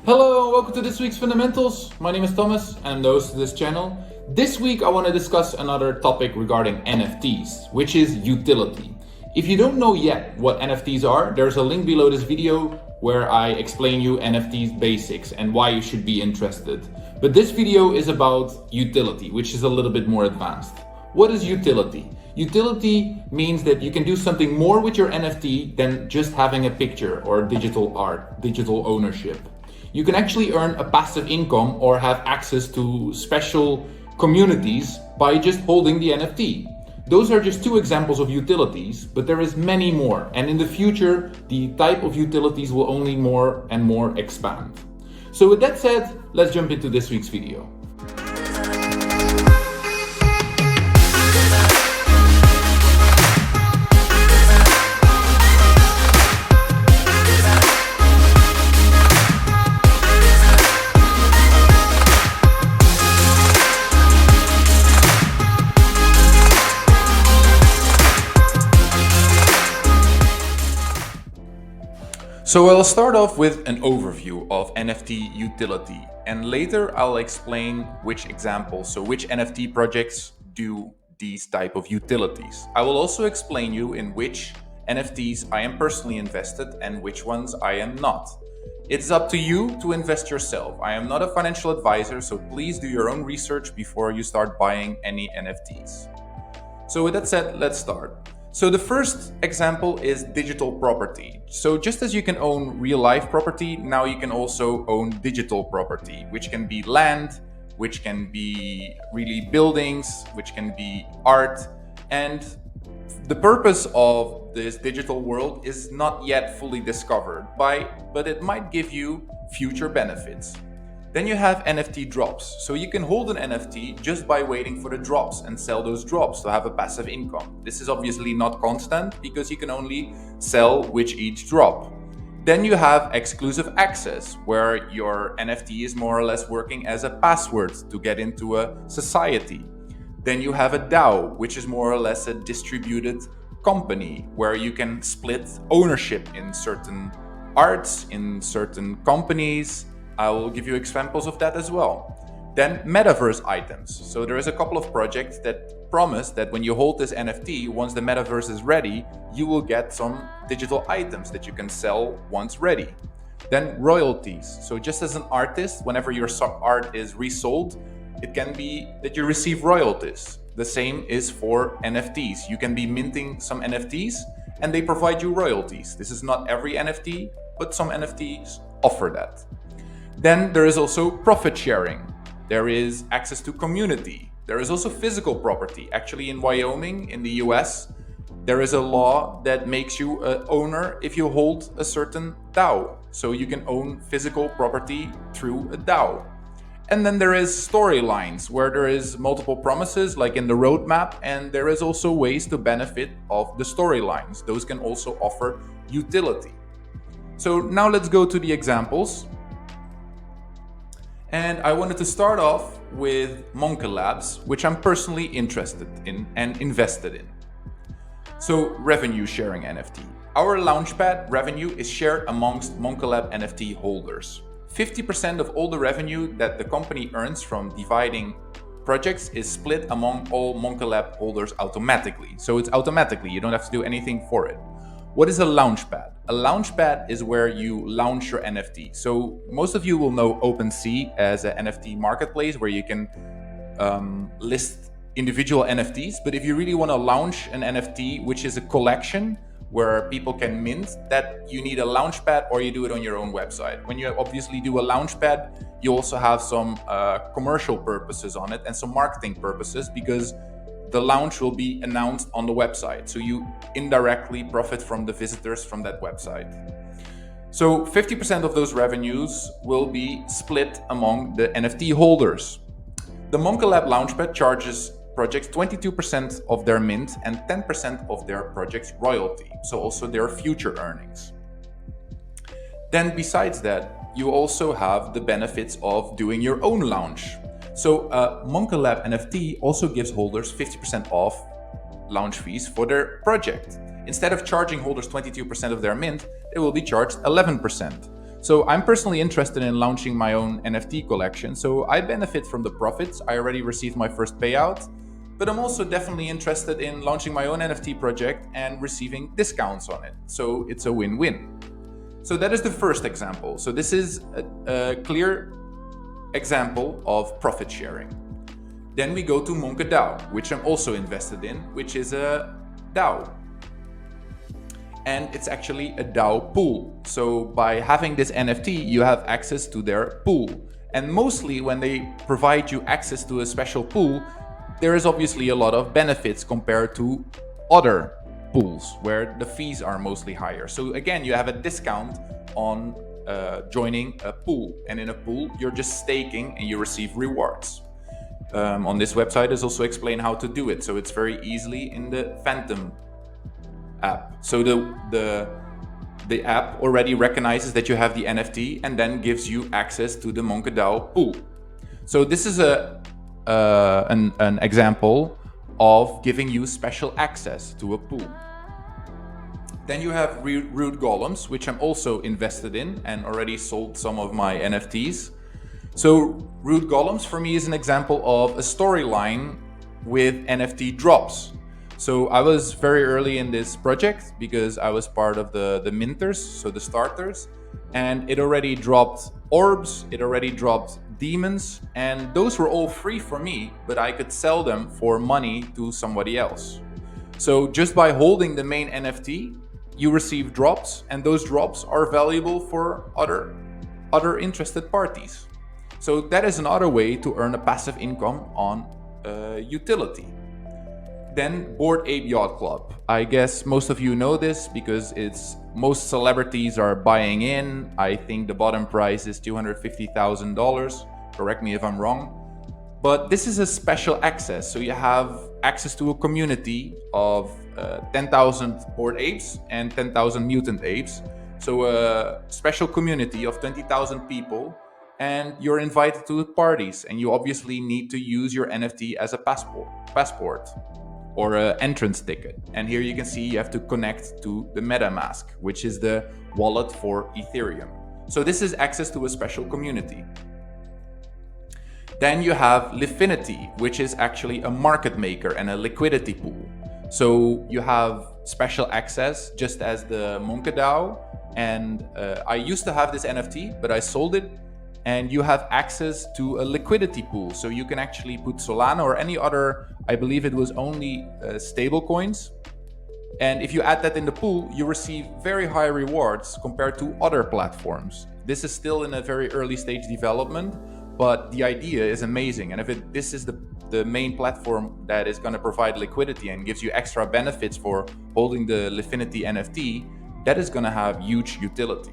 Hello and welcome to this week's Fundamentals. My name is Thomas and I'm the host of this channel. This week I want to discuss another topic regarding NFTs, which is utility. If you don't know yet what NFTs are, there's a link below this video where I explain you NFTs basics and why you should be interested. But this video is about utility, which is a little bit more advanced. What is utility? Utility means that you can do something more with your NFT than just having a picture or digital art, digital ownership. You can actually earn a passive income or have access to special communities by just holding the NFT. Those are just two examples of utilities, but there is many more. And in the future, the type of utilities will only more and more expand. So with that said, let's jump into this week's video. So I'll start off with an overview of NFT utility, and later I'll explain which examples, so which NFT projects do these type of utilities. I will also explain you in which NFTs I am personally invested and which ones I am not. It's up to you to invest yourself. I am not a financial advisor, so please do your own research before you start buying any NFTs. So with that said, let's start. So the first example is digital property. So just as you can own real life property, now you can also own digital property, which can be land, which can be really buildings, which can be art. And the purpose of this digital world is not yet fully discovered, but it might give you future benefits. Then you have NFT drops. So you can hold an NFT just by waiting for the drops and sell those drops to have a passive income. This is obviously not constant because you can only sell with each drop. Then you have exclusive access, where your NFT is more or less working as a password to get into a society. Then you have a DAO, which is more or less a distributed company where you can split ownership in certain arts, in certain companies. I will give you examples of that as well. Then metaverse items. So there is a couple of projects that promise that when you hold this NFT, once the metaverse is ready, you will get some digital items that you can sell once ready. Then royalties. So just as an artist, whenever your art is resold, it can be that you receive royalties. The same is for NFTs. You can be minting some NFTs and they provide you royalties. This is not every NFT, but some NFTs offer that. Then there is also profit sharing. There is access to community. There is also physical property. Actually, in Wyoming, in the US, there is a law that makes you an owner if you hold a certain DAO. So you can own physical property through a DAO. And then there is storylines where there is multiple promises like in the roadmap, and there is also ways to benefit of the storylines. Those can also offer utility. So now let's go to the examples. And I wanted to start off with Monka Labs, which I'm personally interested in and invested in. So revenue sharing NFT. Our Launchpad revenue is shared amongst Monka Lab NFT holders. 50% of all the revenue that the company earns from dividing projects is split among all Monka Lab holders automatically. So it's automatically, you don't have to do anything for it. What is a Launchpad? A Launchpad is where you launch your NFT. So most of you will know OpenSea as an NFT marketplace where you can list individual NFTs. But if you really want to launch an NFT, which is a collection where people can mint, that you need a Launchpad or you do it on your own website. When you obviously do a Launchpad, you also have some commercial purposes on it and some marketing purposes because the launch will be announced on the website. So you indirectly profit from the visitors from that website. So 50% of those revenues will be split among the NFT holders. The Monka Lab Launchpad charges projects 22% of their mint and 10% of their project's royalty. So also their future earnings. Then besides that, you also have the benefits of doing your own launch. So Monka Lab NFT also gives holders 50% off launch fees for their project. Instead of charging holders 22% of their mint, they will be charged 11%. So I'm personally interested in launching my own NFT collection, so I benefit from the profits. I already received my first payout, but I'm also definitely interested in launching my own NFT project and receiving discounts on it. So it's a win-win. So that is the first example. So this is a clear example of profit sharing. Then we go to MonkeDAO, which I'm also invested in, which is a DAO. And it's actually a DAO pool. So by having this NFT, you have access to their pool. And mostly when they provide you access to a special pool, there is obviously a lot of benefits compared to other pools where the fees are mostly higher. So again, you have a discount on joining a pool. And in a pool, you're just staking and you receive rewards. On this website is also explained how to do it. So it's very easily in the Phantom app. So the app already recognizes that you have the NFT and then gives you access to the MonkeDAO pool. So this is an example of giving you special access to a pool. Then you have Root Golems, which I'm also invested in and already sold some of my NFTs. So Root Golems for me is an example of a storyline with NFT drops. So I was very early in this project because I was part of the minters, so the starters, and it already dropped orbs, it already dropped demons, and those were all free for me, but I could sell them for money to somebody else. So just by holding the main NFT, you receive drops, and those drops are valuable for other interested parties. So that is another way to earn a passive income on utility. Then Bored Ape Yacht Club. I guess most of you know this because most celebrities are buying in. I think the bottom price is $250,000. Correct me if I'm wrong. But this is a special access. So you have access to a community of 10,000 bored apes and 10,000 mutant apes. So a special community of 20,000 people. And you're invited to parties. And you obviously need to use your NFT as a passport. Or an entrance ticket. And here you can see you have to connect to the MetaMask, which is the wallet for Ethereum. So this is access to a special community. Then you have Lifinity, which is actually a market maker and a liquidity pool. So you have special access just as the MonkeDAO. And I used to have this NFT, but I sold it. And you have access to a liquidity pool. So you can actually put Solana or any other, I believe it was only stable coins. And if you add that in the pool, you receive very high rewards compared to other platforms. This is still in a very early stage development, but the idea is amazing. And if this is the main platform that is going to provide liquidity and gives you extra benefits for holding the Lifinity NFT, that is going to have huge utility.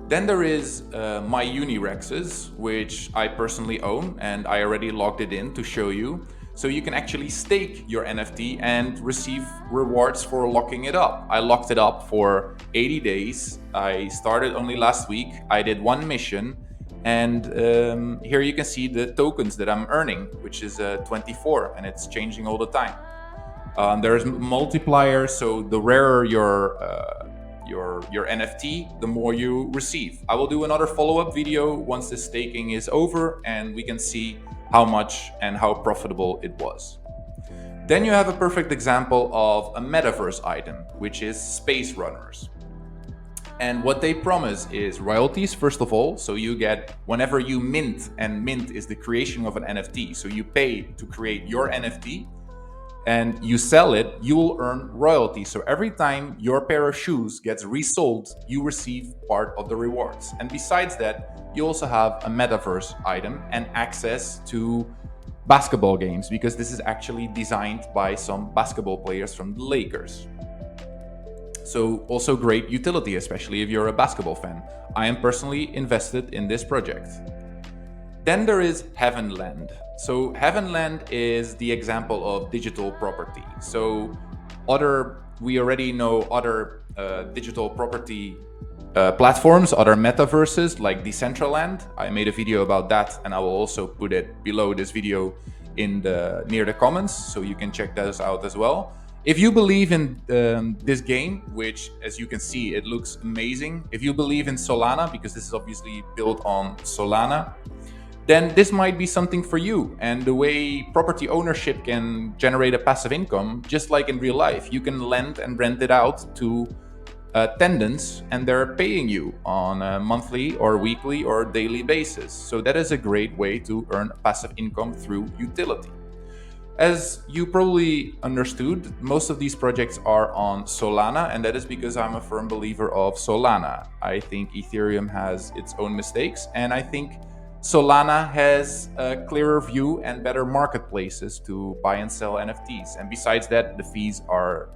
Then there is my Unirexes, which I personally own, and I already logged it in to show you. So you can actually stake your NFT and receive rewards for locking it up. I locked it up for 80 days. I started only last week. I did one mission, and here you can see the tokens that I'm earning, which is 24, and it's changing all the time. There's multipliers, so the rarer your NFT, the more you receive. I will do another follow-up video once the staking is over and we can see how much and how profitable it was. Then you have a perfect example of a metaverse item, which is Space Runners. And what they promise is royalties, first of all. So you get, whenever you mint, and mint is the creation of an NFT. So you pay to create your NFT, and you sell it, you will earn royalty. So every time your pair of shoes gets resold, you receive part of the rewards. And besides that, you also have a metaverse item and access to basketball games, because this is actually designed by some basketball players from the Lakers. So also great utility, especially if you're a basketball fan. I am personally invested in this project. Then there is Heavenland. So Heavenland is the example of digital property. So we already know other digital property platforms, other metaverses like Decentraland. I made a video about that, and I will also put it below this video near the comments, so you can check those out as well. If you believe in this game, which as you can see, it looks amazing. If you believe in Solana, because this is obviously built on Solana, then this might be something for you. And the way property ownership can generate a passive income, just like in real life, you can lend and rent it out to tenants, and they're paying you on a monthly or weekly or daily basis. So that is a great way to earn passive income through utility. As you probably understood, most of these projects are on Solana, and that is because I'm a firm believer of Solana. I think Ethereum has its own mistakes, and I think Solana has a clearer view and better marketplaces to buy and sell NFTs. And besides that, the fees are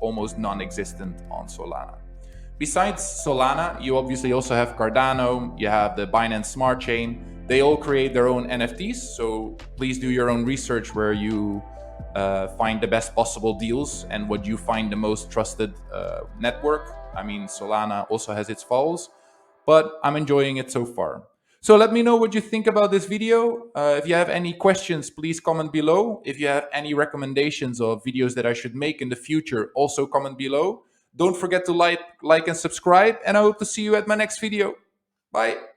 almost non existent on Solana. Besides Solana, you obviously also have Cardano, you have the Binance Smart Chain. They all create their own NFTs, so please do your own research where you find the best possible deals and what you find the most trusted network. I mean, Solana also has its faults, but I'm enjoying it so far. So let me know what you think about this video. If you have any questions, please comment below. If you have any recommendations of videos that I should make in the future, also comment below. Don't forget to like and subscribe, and I hope to see you at my next video. Bye.